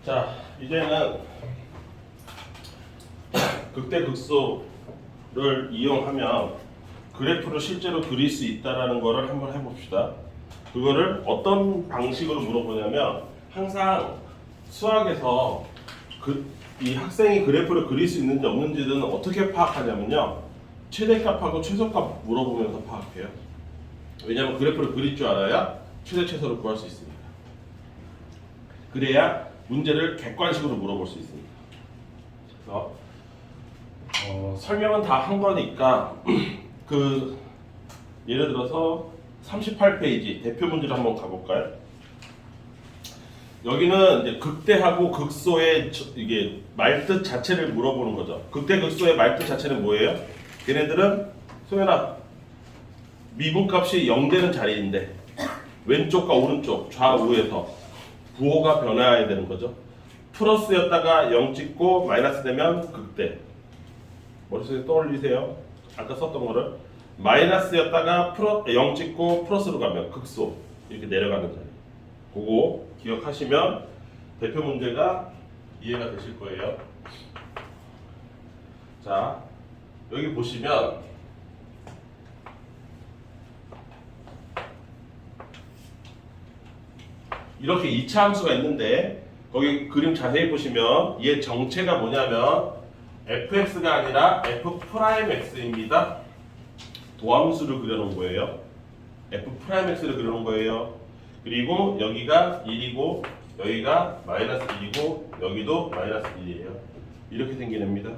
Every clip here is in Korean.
자, 이제는 극대극소를 이용하면 그래프를 실제로 그릴 수 있다라는 거를 한번 해봅시다. 그거를 어떤 방식으로 물어보냐면 항상 수학에서 이 학생이 그래프를 그릴 수 있는지 없는지는 어떻게 파악하냐면요. 최대값하고 최소값 물어보면서 파악해요. 왜냐하면 그래프를 그릴 줄 알아야 최대 최소를 구할 수 있습니다. 그래야 문제를 객관식으로 물어볼 수 있습니다. 그래서 설명은 다 한 거니까 예를 들어서 38페이지 대표 문제를 한번 가볼까요? 여기는 이제 극대하고 극소의 이게 말뜻 자체를 물어보는 거죠. 극대 극소의 말뜻 자체는 뭐예요? 걔네들은 소연아 미분값이 0되는 자리인데 왼쪽과 오른쪽 좌우에서 부호가 변화해야 되는 거죠. 플러스였다가 0 찍고 마이너스 되면 극대. 머릿속에 떠올리세요. 아까 썼던 거를 마이너스였다가 0 찍고 플러스로 가면 극소 이렇게 내려가는 자리. 그거 기억하시면 대표 문제가 이해가 되실 거예요. 자, 여기 보시면 이렇게 2차 함수가 있는데 거기 그림 자세히 보시면 얘 정체가 뭐냐면 fx가 아니라 f'x입니다. 도함수를 그려놓은 거예요. f'x를 그려놓은 거예요. 그리고 여기가 1이고 여기가 마이너스 1이고 여기도 마이너스 1이에요. 이렇게 생긴 애입니다.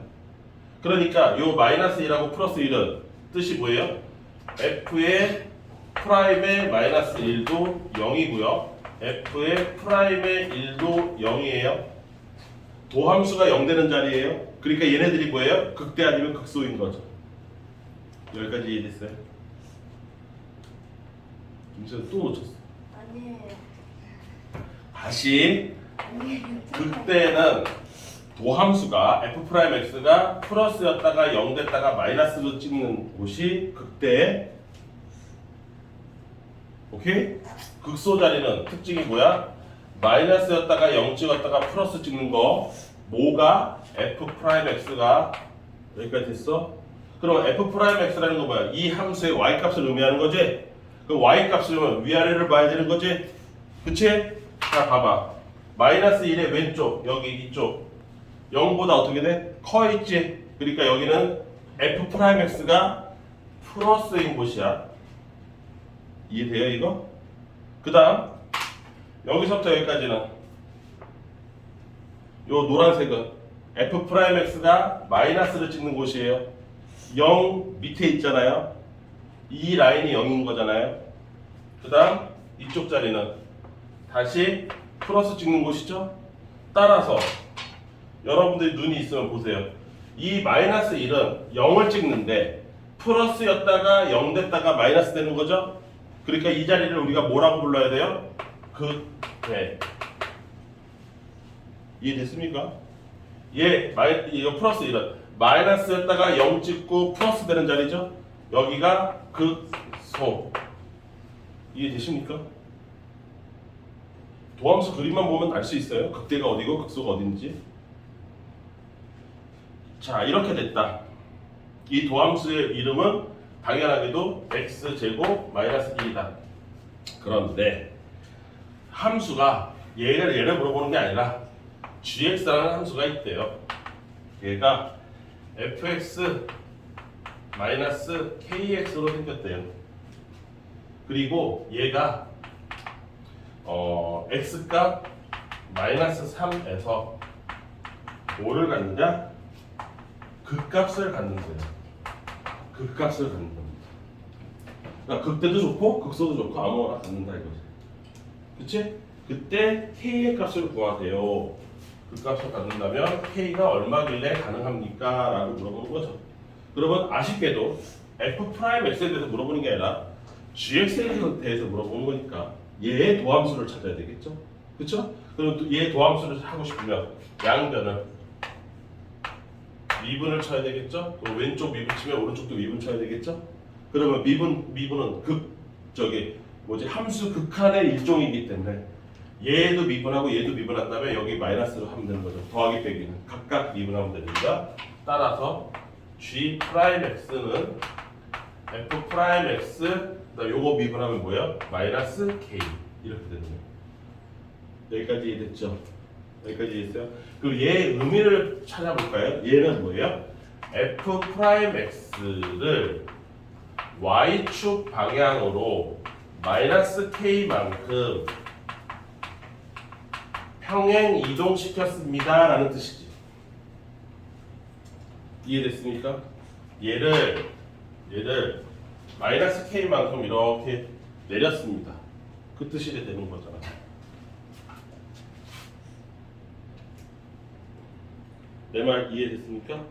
그러니까 요 마이너스 1하고 플러스 1은 뜻이 뭐예요? f의 프라임의 마이너스 1도 0이고요. f의 프라임의 1도 0이에요. 도함수가 0 되는 자리예요. 그러니까 얘네들이 뭐예요? 극대 아니면 극소인 거죠. 여기까지 이해됐어요? 김수현 또 놓쳤어. 아니에요. 다시 아니에요. 극대는 도함수가 f'x가 플러스였다가 0 됐다가 마이너스로 찍는 곳이 극대. 오케이? 극소 자리는 특징이 뭐야? 마이너스였다가 0 찍었다가 플러스 찍는 거. 뭐가 f'x가 여기까지 됐어? 그럼 f'x라는 거 뭐야? 이 함수의 y값을 의미하는 거지? 그 y값을 위아래를 봐야 되는 거지? 그치? 자 봐봐. 마이너스 1의 왼쪽 여기 이쪽 0보다 어떻게 돼? 커 있지? 그러니까 여기는 f'x가 플러스인 곳이야. 이해돼요 이거? 그 다음 여기서부터 여기까지는 요 노란색은 f'x가 마이너스를 찍는 곳이에요. 0 밑에 있잖아요. 이 라인이 0인 거잖아요. 그 다음 이쪽 자리는 다시 플러스 찍는 곳이죠. 따라서 여러분들이 눈이 있으면 보세요. 이 마이너스 1은 0을 찍는데 플러스였다가 0 됐다가 마이너스 되는 거죠. 그러니까 이 자리를 우리가 뭐라고 불러야 돼요? 극대. 이해됐습니까? 이거 플러스 1은 마이너스였다가 0 찍고 플러스 되는 자리죠. 여기가 극소. 이해되십니까? 도함수 그림만 보면 알 수 있어요. 극대가 어디고 극소가 어딘지. 자, 이렇게 됐다. 이 도함수의 이름은 당연하게도 x제곱 마이너스 1이다. 그런데 함수가 얘를 물어보는 게 아니라 gx라는 함수가 있대요. 얘가 fx 마이너스 kx로 생겼대요. 그리고 얘가 x값 마이너스 3에서 뭐를 갖느냐? 극값을 갖는 거예요. 극값을 갖는 겁니다. 그러니까 극대도 좋고 극소도 좋고 아무거나 갖는다 이거지. 그치? 그때 k의 값을 구하세요. 극값을 갖는다면 k가 얼마길래 가능합니까? 라고 물어보는 거죠. 그러면 아쉽게도 f'x에 대해서 물어보는 게 아니라 gx에 대해서 물어보는 거니까 얘의 도함수를 찾아야 되겠죠? 그쵸? 그럼 또 얘의 도함수를 하고 싶으면 양변을 미분을 쳐야 되겠죠? 그럼 왼쪽 미분 치면 오른쪽도 미분 쳐야 되겠죠? 그러면 미분은 함수 극한의 일종이기 때문에 얘도 미분하고 얘도 미분한다면 여기 마이너스로 하면 되는 거죠. 더하기 빼기는 각각 미분하면 됩니다. 따라서 G 프라임 X는 F 프라임 X 그다음 요거 미분하면 뭐예요? 마이너스 K 이렇게 되는 거예요. 여기까지 이해됐죠? 여기까지 이해했어요? 그리고 얘 의미를 찾아볼까요? 얘는 뭐예요? F 프라임 X를 Y축 방향으로 마이너스 K만큼 평행 이동시켰습니다 라는 뜻이지. 이해됐습니까? 얘를 마이너스 K만큼 이렇게 내렸습니다. 그 뜻이 되는 거잖아. 내 말 이해됐습니까?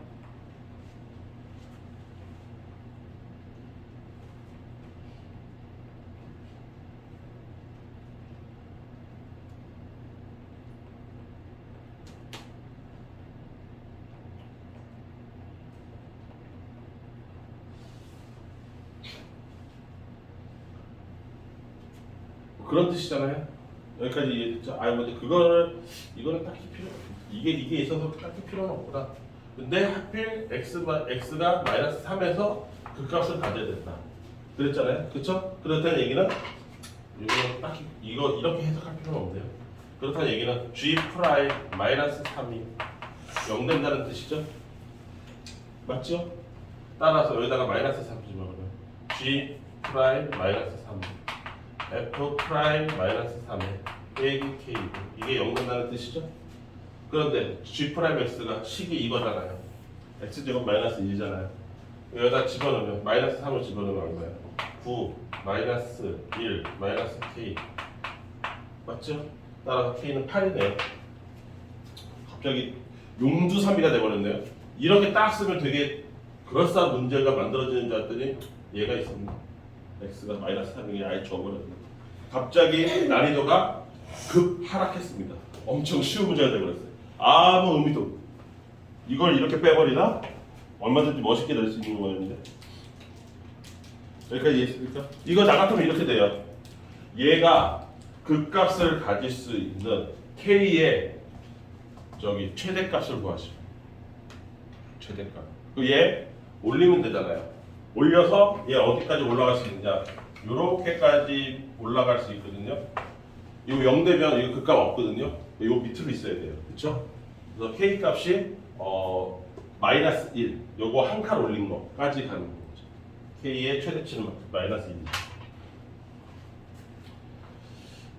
그런 뜻이잖아요. 여기까지 이해됐죠? 아니 근데 이거는 딱히 이게 있어서 딱히 필요는 없구나. 근데 하필 x가 마이너스 3에서 그 값을 가져야 된다. 그랬잖아요. 그쵸? 그렇다는 얘기는 이거 딱히 이거 이렇게 해석할 필요는 없네요. 그렇다는 얘기는 g 프라임 마이너스 3이 0 된다는 뜻이죠? 맞죠? 따라서 여기다가 마이너스 3 집어넣으면 g 프라임 마이너스 3 f 프라임 마이너스 3에 빼기 k 이게 0 된다는 뜻이죠? 그런데 g 프라임 x가 식이 이거잖아요. x제곱 마이너스 1이잖아요. 여기다 집어넣으면 마이너스 3을 집어넣으면 얼마예요? 9 마이너스 1 마이너스 k 맞죠? 따라서 k는 8이네요. 갑자기 용두삼이가 돼버렸네요. 이렇게 딱 쓰면 되게 그럴싸한 문제가 만들어지는 줄 알았더니 얘가 있습니다. x가 마이너스 3이 아예 줘버렸네요. 갑자기 난이도가 급 하락했습니다. 엄청 쉬운 문제가 돼버렸어요. 아무 의미도 없고 이걸 이렇게 빼버리나? 얼마든지 멋있게 낼 수 있는 거였는데 여기까지 이해했습니까? 이거 나 같으면 이렇게 돼요. 얘가 극값을 가질 수 있는 k의 저기 최대값을 구하시오. 최대값. 그 얘 올리면 되잖아요. 올려서 얘 어디까지 올라갈 수 있느냐? 요렇게까지 올라갈 수 있거든요. 이거 0 되면 이거 극값 없거든요. 요 밑으로 있어야 돼요. 그렇죠? 그래서 k 값이 마이너스 1. 요거 한 칸 올린 거까지 가는 거죠. k의 최대치는 마이너스 1.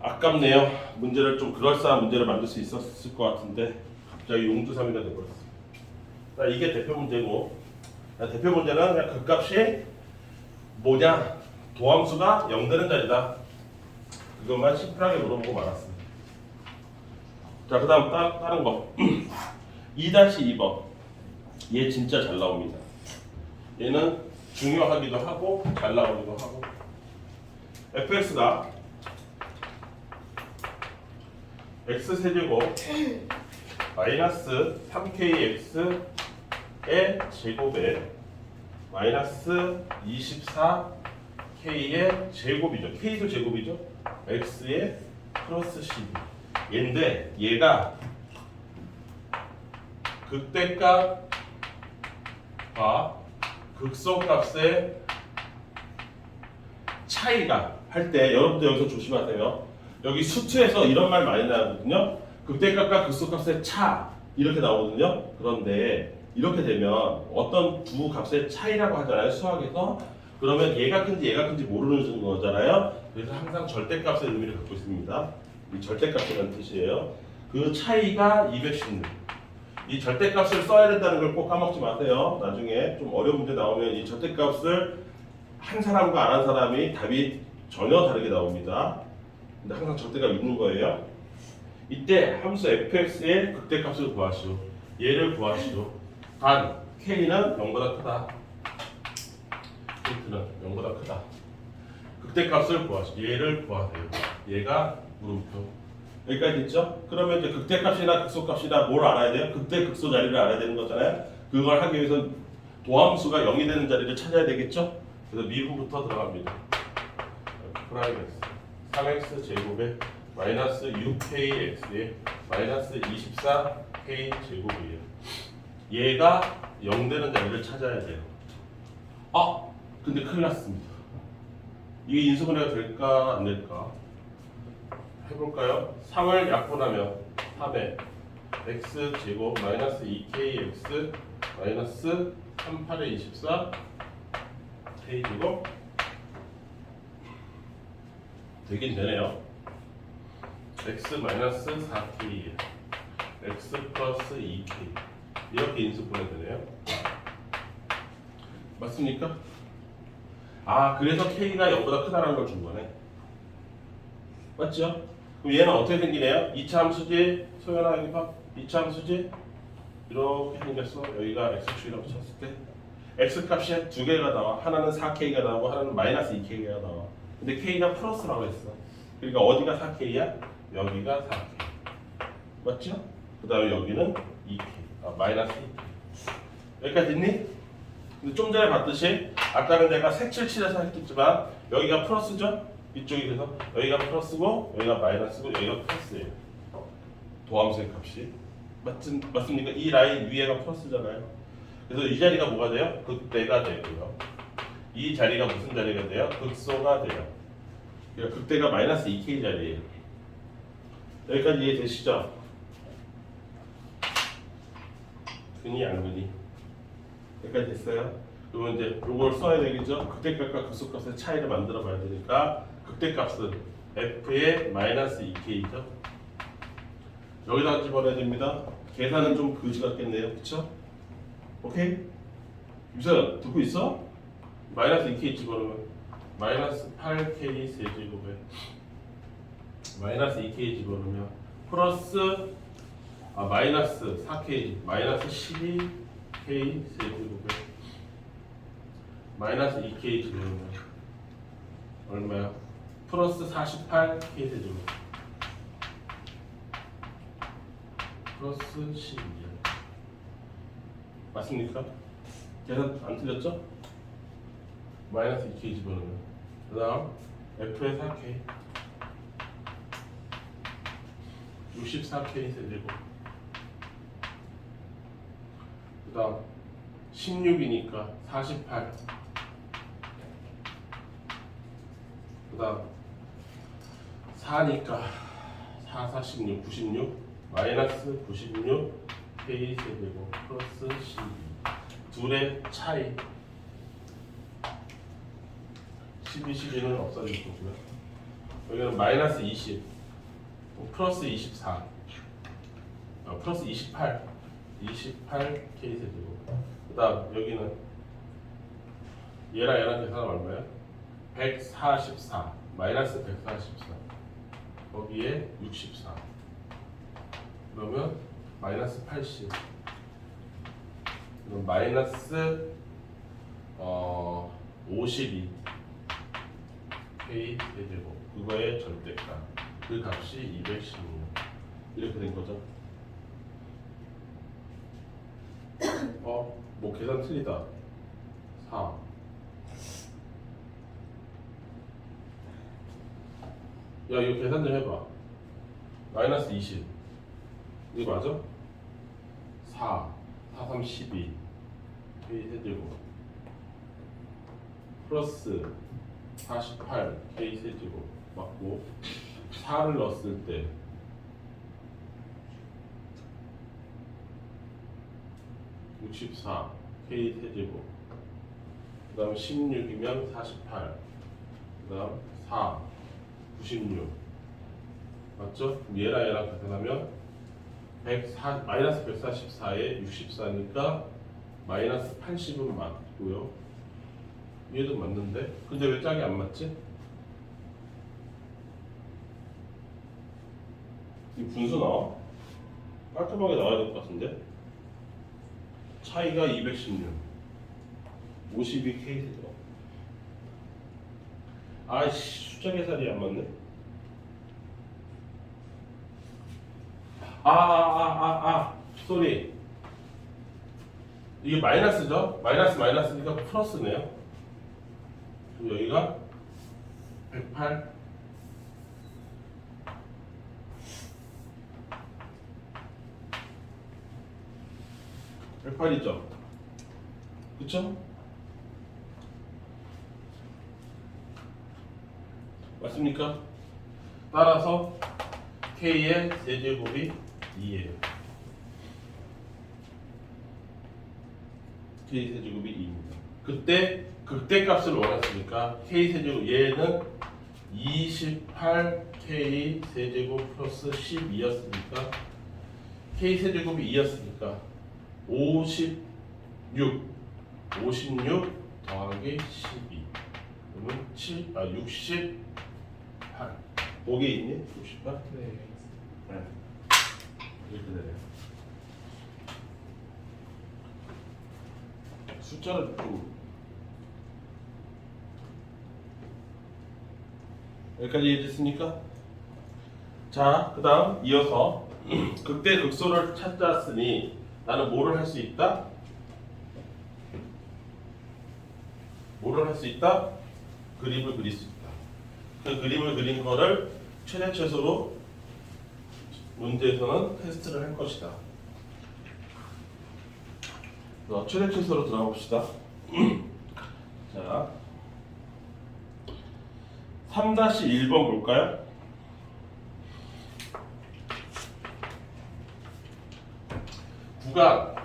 아깝네요. 문제를 좀 그럴싸한 문제를 만들 수 있었을 것 같은데 갑자기 용두삼이가 돼버렸어요. 이게 대표 문제고 대표 문제는 그냥 극값이 뭐냐? 도함수가 0 되는 자리다. 그것만 심플하게 물어보고 말았습니다. 자, 그 다음 다른 거 2-2번 얘 진짜 잘 나옵니다. 얘는 중요하기도 하고 잘 나오기도 하고 fx가 x세제곱 마이너스 3kx의 제곱에 마이너스 24k의 제곱이죠. k도 제곱이죠. x의 플러스 12 얘인데 얘가 극대값과 극소값의 차이가 할 때 여러분들 여기서 조심하세요. 여기 수트에서 이런 말 많이 나오거든요. 극대값과 극소값의 차 이렇게 나오거든요. 그런데 이렇게 되면 어떤 두 값의 차이라고 하잖아요. 수학에서. 그러면 얘가 큰지 얘가 큰지 모르는 거잖아요. 그래서 항상 절대값의 의미를 갖고 있습니다. 이 절대값이라는 뜻이에요. 그 차이가 216. 이 절대값을 써야 된다는 걸 꼭 까먹지 마세요. 나중에 좀 어려운 문제 나오면 이 절대값을 한 사람과 안 한 사람이 답이 전혀 다르게 나옵니다. 근데 항상 절대값 있는 거예요. 이때 함수 fx의 극대값을 구하시오. 얘를 구하시오. 단 k는 0보다 크다. 힌트는 0보다 크다. 극대값을 구하시오. 얘를 구하세요. 얘가 물음표. 여기까지 있죠? 그러면 이제 극대값이나 극소값이나 뭘 알아야 돼요? 극대 극소 자리를 알아야 되는 거잖아요. 그걸 하기 위해서 도함수가 0이 되는 자리를 찾아야 되겠죠? 그래서 미분부터 들어갑니다. 프라임 x 3x 제곱에 마이너스 6kx에 마이너스 24k 제곱이에요. 얘가 0 되는 자리를 찾아야 돼요. 아, 근데 큰일 났습니다. 이게 인수분해가 될까 안 될까? 해볼까요? 3을 약분하면 3에 x 제곱 마이너스 2kx 마이너스 38에 24 k 제곱 되긴 되네요. x 마이너스 4k x 플러스 2k 이렇게 인수분해 되네요. 맞습니까? 아, 그래서 k가 0보다 크다는 걸 준 거네. 맞죠? 그럼 얘는 어떻게 생기네요? 2차 함수지, 소연아 여기 봐. 2차 함수지 이렇게 생겼어. 여기가 x축이라고 쳤을 때 x 값이 두 개가 나와. 하나는 4k가 나오고 하나는 마이너스 2k가 나와. 근데 k가 플러스라고 했어. 그러니까 어디가 4k야? 여기가 4k. 맞죠? 그 다음에 여기는 2k. 마이너스 2k. 여기까지 됐니? 근데 좀 전에 봤듯이 아까는 내가 색칠칠해서 했겠지만 여기가 플러스죠? 이쪽이 그래서 여기가 플러스고 여기가 마이너스고 여기가 플러스예요. 도함수의 값이 맞습니까? 이 라인 위에가 플러스잖아요. 그래서 이 자리가 뭐가 돼요? 극대가 되고요. 이 자리가 무슨 자리가 돼요? 극소가 돼요. 그러니까 극대가 마이너스 2k 자리예요. 여기까지 이해되시죠? 근이 안 근이? 여기까지 됐어요? 그러면 이제 이걸 써야 되겠죠? 극대값과 극소값의 차이를 만들어 봐야 되니까 극대값은 f의 마이너스 2k죠? 여기다 집어넣어야 됩니다. 계산은 좀 거지 같겠네요. 그쵸? 오케이? 유선 듣고 있어? 마이너스 2k 집어넣으면 마이너스 8k 세제곱에 마이너스 2k 집어넣으면 플러스 마이너스 4k 마이너스 12k 세제곱에 마이너스 2k 집어넣으면 얼마야? 플러스 48k 세제곱 플러스 12야. 맞습니까? 계산 안 틀렸죠? 마이너스 2k 집어넣으면 그 다음 f의 4k 64k 세제곱 그 다음 16이니까 48 그 다음 4니까 4, 46, 96 마이너스 96 k 세제곱 플러스 12 둘의 차이 12, 12는 없어질 거고요. 여기는 마이너스 20 플러스 24 플러스 28 28 k 세제곱 그 다음 여기는 얘랑 계산하면 얼마야? 144 마이너스 144 거기에 64 그러면 마이너스 80 그럼 마이너스 52 k 세제곱 그거의 절대값 그 값이 216 이렇게 된 거죠. 뭐 계산 틀리다. 4 야 이거 계산 좀 해봐. 마이너스 20 이거 맞아? 4 4, 3, 12 k 세제곱 플러스 48 k 세제곱 맞고 4를 넣었을 때 64 k 세제곱 그 다음 16이면 48 그 다음 4 96 맞죠? 얘랑 계산하면 마이너스 144에 64니까 마이너스 80은 맞고요. 얘도 맞는데 근데 왜 짝이 안 맞지? 이 분수 나와? 깔끔하게 나와야 될 것 같은데 차이가 216 52K 세제곱 아이씨 숫자 계산이 안 맞네. 쏘리 이게 마이너스죠? 마이너스니까 플러스네요. 그럼 여기가 108 108이죠. 그쵸? 맞습니까? 따라서 K의 세제곱이 2예요. K 세제곱이 2입니다. 그때 극대값을 원했으니까 K 세제곱 얘는 28K 세제곱 플러스 12였으니까 K 세제곱이 2였으니까 56 더하기 12 그러면 68 목에 있니? 68? 네. 네. 이렇게 되네요. 숫자를 좀 여기까지 이해됐습니까? 자, 그 다음 이어서 극대 극소를 찾았으니 나는 뭐를 할 수 있다? 뭐를 할 수 있다? 그림을 그릴 수 있다. 그 그림을 그린 거를 최대 최소로 문제에서는 테스트를 할 것이다. 최대 최소로 들어가 봅시다. 자, 3-1번 볼까요? 구간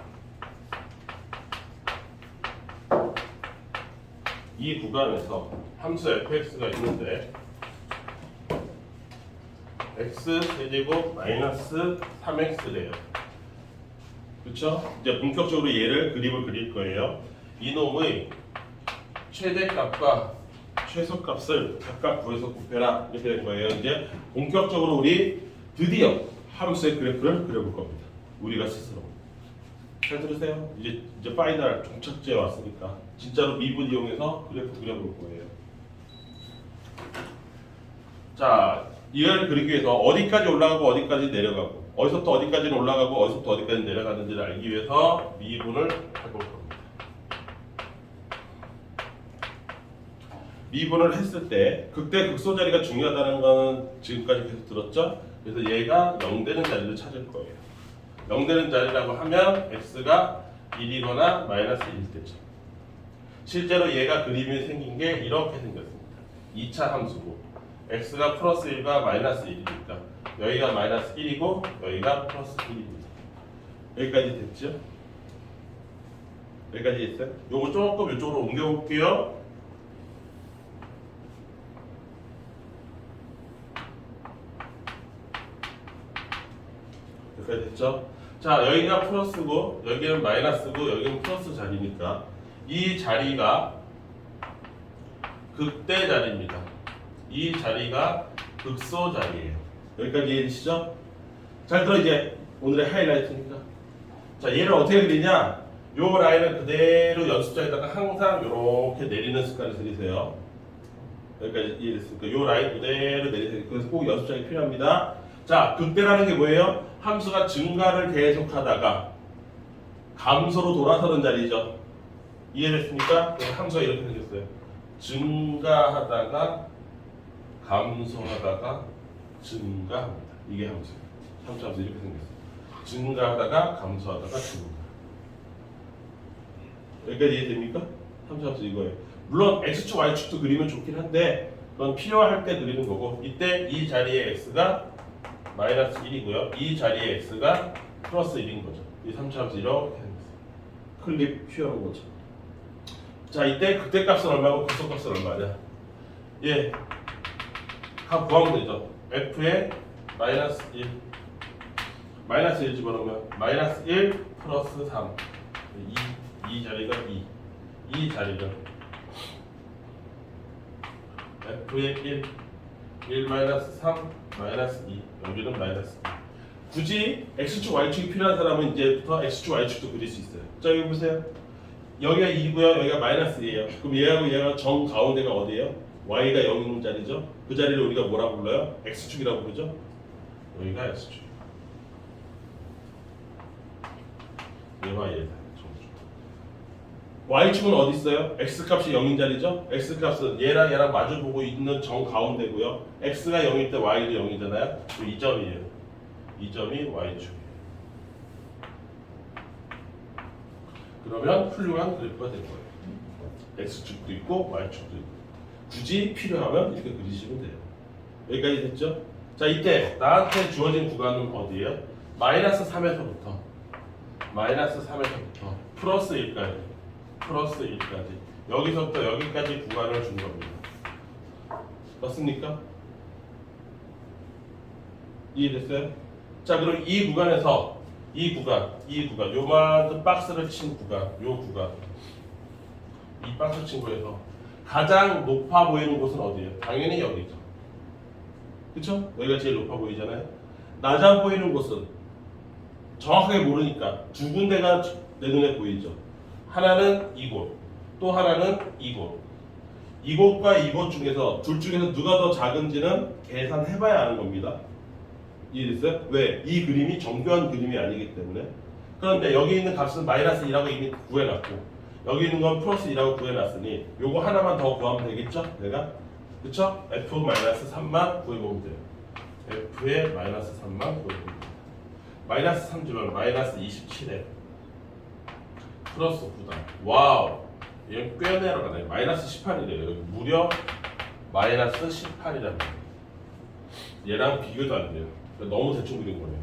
이 구간에서 함수 fx가 있는데 x 세제곱 마이너스 3x래요. 그렇죠? 이제 본격적으로 얘를 그림을 그릴 거예요. 이놈의 최대값과 최소값을 각각 구해서 곱해라 이렇게 된 거예요. 이제 본격적으로 우리 드디어 함수의 그래프를 그려볼 겁니다. 우리가 스스로. 잘 들으세요. 이제 파이널 종착지에 왔으니까 진짜로 미분 이용해서 그래프 그려볼 거예요. 자, 이걸 그리기 위해서 어디까지 올라가고 어디까지 내려가고 어디서부터 어디까지는 올라가고 어디서부터 어디까지 내려가는지를 알기 위해서 미분을 해볼 겁니다. 미분을 했을 때 극대 극소 자리가 중요하다는 거는 지금까지 계속 들었죠? 그래서 얘가 0 되는 자리를 찾을 거예요. 0 되는 자리라고 하면 x가 1이거나 마이너스 1 되죠. 실제로 얘가 그림이 생긴 게 이렇게 생겼습니다. 2차 함수고 x가 플러스 1과 마이너스 1이니까 여기가 마이너스 1이고 여기가 플러스 1입니다. 여기까지 됐죠? 여기까지 됐어요? 요거 조금 이쪽으로 옮겨볼게요. 여기까지 됐죠? 자, 여기가 플러스고 여기는 마이너스고 여기는 플러스 자리니까 이 자리가 극대 자리입니다. 이 자리가 극소 자리예요. 여기까지 이해되시죠? 잘 들어 이제 오늘의 하이라이트니까. 자, 얘를 어떻게 그리냐? 요 라인을 그대로 연습장에다가 항상 이렇게 내리는 습관을 들이세요. 여기까지 이해됐습니까? 요 라인 그대로 내리세요. 그래서 꼭 연습장이 필요합니다. 자, 극대라는 게 뭐예요? 함수가 증가를 계속하다가 감소로 돌아서는 자리죠. 이해됐습니까? 함수가 이렇게 생겼어요. 증가하다가 감소하다가 증가합니다. 이게 함수예요. 함수 이렇게 생겼어요. 증가하다가 감소하다가 증가. 여기까지 이해됩니까? 함수 이거예요. 물론 x축, y축도 그리면 좋긴 한데 그건 필요할 때 그리는 거고 이때 이 자리에 x가 마이너스 1이고요. 이 자리에 x가 플러스 1인 거죠. 이 3차함수 이렇게 생겼어요. 클립 휘어놓은 거죠. 자, 이때 극대값은 얼마고 극소값은 얼마냐? 예, 다 구하면 되죠. f에 마이너스 1 마이너스 1 집어넣으면 마이너스 1 플러스 3 이 자리가 2 자리가 f에 1 마이너스 3 마이너스 2 여기는 마이너스 2 굳이 x축 y축이 필요한 사람은 이제부터 x축 y축도 그릴 수 있어요. 자, 여기 보세요. 여기가 2고요. 여기가 마이너스 2예요. 그럼 얘하고 얘가 정 가운데가 어디예요? y가 0 있는 자리죠. 그 자리를 우리가 뭐라고 불러요? x축이라고 부르죠. 여기가 x축. 얘와 얘다. y축은 어디 있어요? x값이 0인 자리죠. x값은 얘랑 얘랑 마주보고 있는 정 가운데고요. x가 0일 때 y도 0이잖아요. 이 점이에요. 이 점이 y축이에요. 그러면 훌륭한 그래프가 되는 거예요. X축도 있고 Y축도 있고. 굳이 필요하면 이렇게 그리시면 돼요. 여기까지 됐죠? 자, 이때 나한테 주어진 구간은 어디예요? 마이너스 3에서부터 플러스 1까지 여기서부터 여기까지 구간을 준 겁니다. 맞습니까? 이해됐어요? 자, 그럼 이 구간에서 이 구간 요만큼 박스를 친 구간, 이 박스 친 거에서 가장 높아 보이는 곳은 어디예요? 당연히 여기죠. 그쵸? 여기가 제일 높아 보이잖아요. 낮아 보이는 곳은 정확하게 모르니까 두 군데가 내 눈에 보이죠. 하나는 이곳, 또 하나는 이곳. 이곳과 이곳 중에서 둘 중에서 누가 더 작은지는 계산해봐야 하는 겁니다. 이해됐어요? 왜? 이 그림이 정교한 그림이 아니기 때문에. 그런데 여기 있는 값은 마이너스 2라고 이미 구해놨고 여기 있는 건 플러스 2라고 구해놨으니 요거 하나만 더 구하면 되겠죠? 내가? 그쵸? F-3만 구해보면 돼요. F의 마이너스 3만 구해보면 돼요. 마이너스 3 주면 마이너스 27에 플러스 9다. 와우! 얘 꽤 내려가네. 마이너스 18이래요. 여기 무려 마이너스 18이랍니다. 얘랑 비교도 안 돼요. 너무 대충 그린 거네요.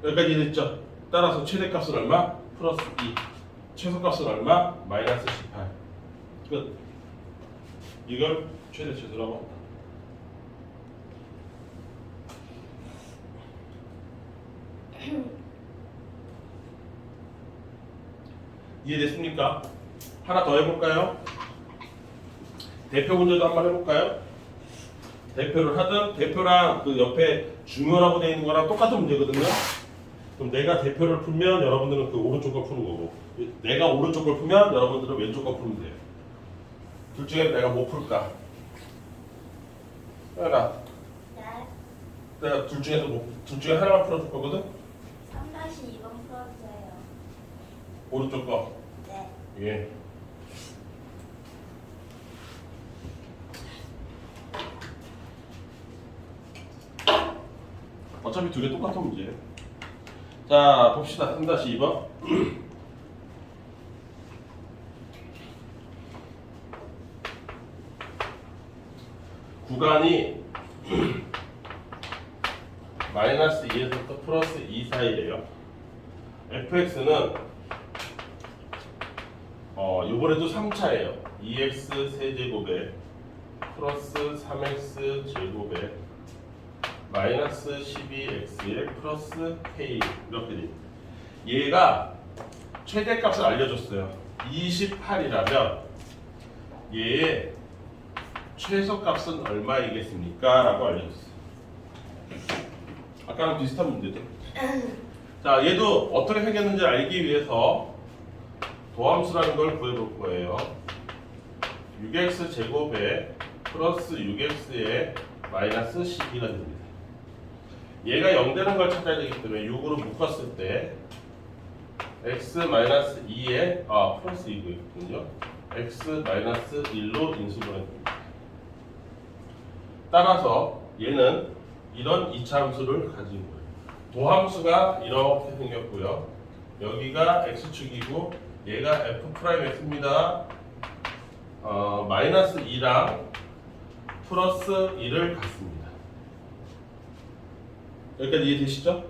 여기까지 됐죠? 따라서 최대값은 얼마? 플러스 2. 최소값은 얼마? 마이너스 18. 끝. 이걸 최대라고 한다. 이해됐습니까? 하나 더 해볼까요? 대표 문제도 한번 해볼까요? 대표를 하든 대표랑 그 옆에 중요라고 되어 있는 거랑 똑같은 문제거든요. 그럼 내가 대표를 풀면 여러분들은 그 오른쪽 걸 푸는 거고 내가 오른쪽 걸 풀면 여러분들은 왼쪽 걸 푸면 돼요. 둘 중에 내가 뭐 풀까? 하나. 네. 내가 둘 중에 하나만 풀어줄 거거든? 3-2번 풀어주세요. 오른쪽 거. 네. 예. 어차피 두 개 똑같은 문제예요. 자, 봅시다. 3-2번. 구간이 마이너스 2에서부터 플러스 2 사이래요. fx는 이번에도 3차예요. 2x 세제곱에 플러스 3x 제곱에 마이너스 12x에 플러스 k 이렇게 돼. 얘가 최대값을 알려줬어요. 28이라면 얘의 최소값은 얼마이겠습니까? 라고 알려줬어요. 아까랑 비슷한 문제죠. 자, 얘도 어떻게 생겼는지 알기 위해서 도함수라는 걸 구해볼 거예요. 6x 제곱에 플러스 6x에 마이너스 12가 됩니다. 얘가 0 되는 걸 찾아야 되기 때문에 6으로 묶었을 때 x 마이너스 2에 플러스 2거든요. x 마이너스 1로 인수분해 됩니다. 따라서 얘는 이런 이차함수를 가진 거예요. 도함수가 이렇게 생겼고요. 여기가 x축이고 얘가 f'x입니다. 마이너스 2랑 플러스 1을 갖습니다. 여기까지 이해되시죠?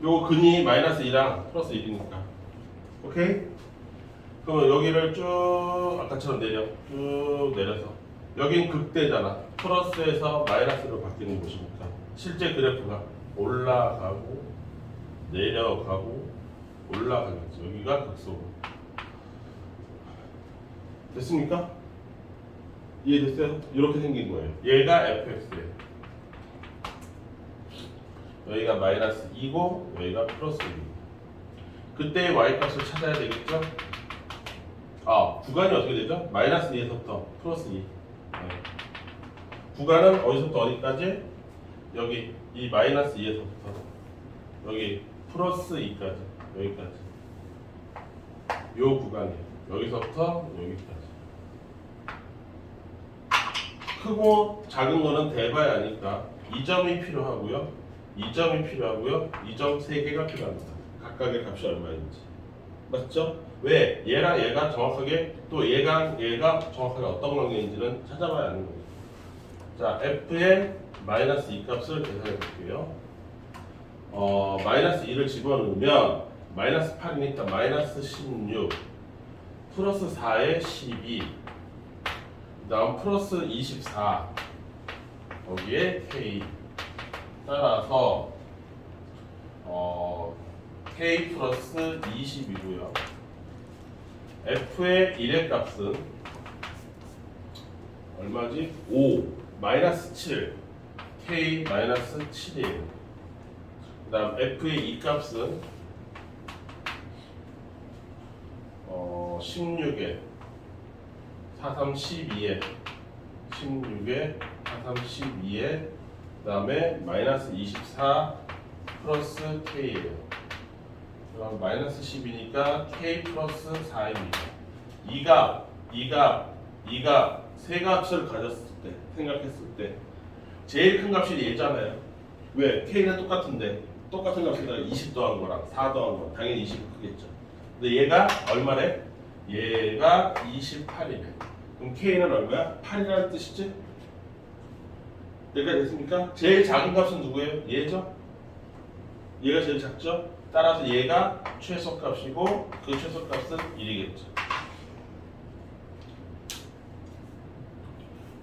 요거 근이 마이너스 2랑 플러스 1이니까 오케이? 그러면 여기를 쭉 아까처럼 쭉 내려서 여긴 극대잖아. 플러스에서 마이너스로 바뀌는 곳이니까 실제 그래프가 올라가고 내려가고 올라가겠죠. 여기가 극소로 됐습니까? 이해됐어요? 이렇게 생긴 거예요. 얘가 fx예요. 여기가 마이너스 2고 여기가 플러스 1입니다. 그때 y값을 찾아야 되겠죠? 구간이 어떻게 되죠? 마이너스 2에서부터 플러스 2. 네. 구간은 어디서부터 어디까지? 여기 이 마이너스 2에서부터 여기 플러스 2까지 여기까지 요 구간이에요. 여기서부터 여기까지. 크고 작은 거는 대봐야 하니까 이 점이 필요하고요. 이 점이 필요하고요. 이 점 3개가 필요합니다. 각각의 값이 얼마인지. 맞죠? 왜? 얘랑 얘가 정확하게 또 얘가 정확하게 어떤 관계인지는 찾아봐야 하는 거예요. 자, f의 마이너스 2 값을 계산해 볼게요. 마이너스 2를 집어넣으면 마이너스 8이니까 마이너스 16 플러스 4에 12 그 다음 플러스 24 거기에 k 따라서 k 플러스 20이고요. f의 1의 값은 얼마지? 5 마이너스 7 k 마이너스 7이에요. 그 다음 f의 2 값은 16에 43 12에 16에 43 12에 그 다음에 마이너스 24 플러스 k예요. 그럼 마이너스 10이니까 k 플러스 4입니다. 이가 세 값을 가졌을 때 생각했을 때 제일 큰 값이 얘잖아요. 왜? k는 똑같은데 똑같은 값에다가 20 더한 거랑 4 더한 거 당연히 20이 크겠죠. 근데 얘가 얼마래? 얘가 28이래. 그럼 k는 얼마야? 8이라는 뜻이지? 여기까지 됐습니까? 제일 작은 값은 누구예요? 얘죠? 얘가 제일 작죠? 따라서 얘가 최소값이고 그 최소값은 1이겠죠.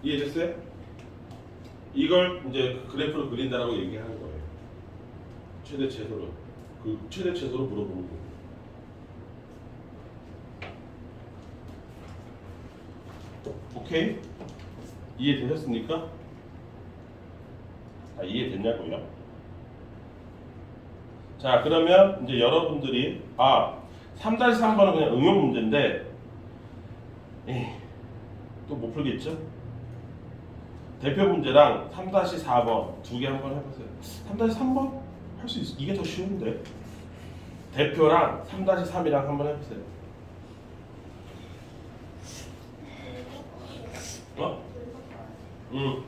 이해됐어요? 이걸 이제 그래프로 그린다라고 얘기하는 거예요. 최대 최소로. 그 최대 최소로 물어보는 거예요. 오케이? 이해되셨습니까? 이해됐냐고요? 자, 그러면 이제 여러분들이 3-3번은 그냥 응용 문제인데 또 못 풀겠죠? 대표 문제랑 3-4번 두 개 한번 해보세요. 3-3번 할 수 있어. 이게 더 쉬운데. 대표랑 3-3이랑 한번 해보세요. 응.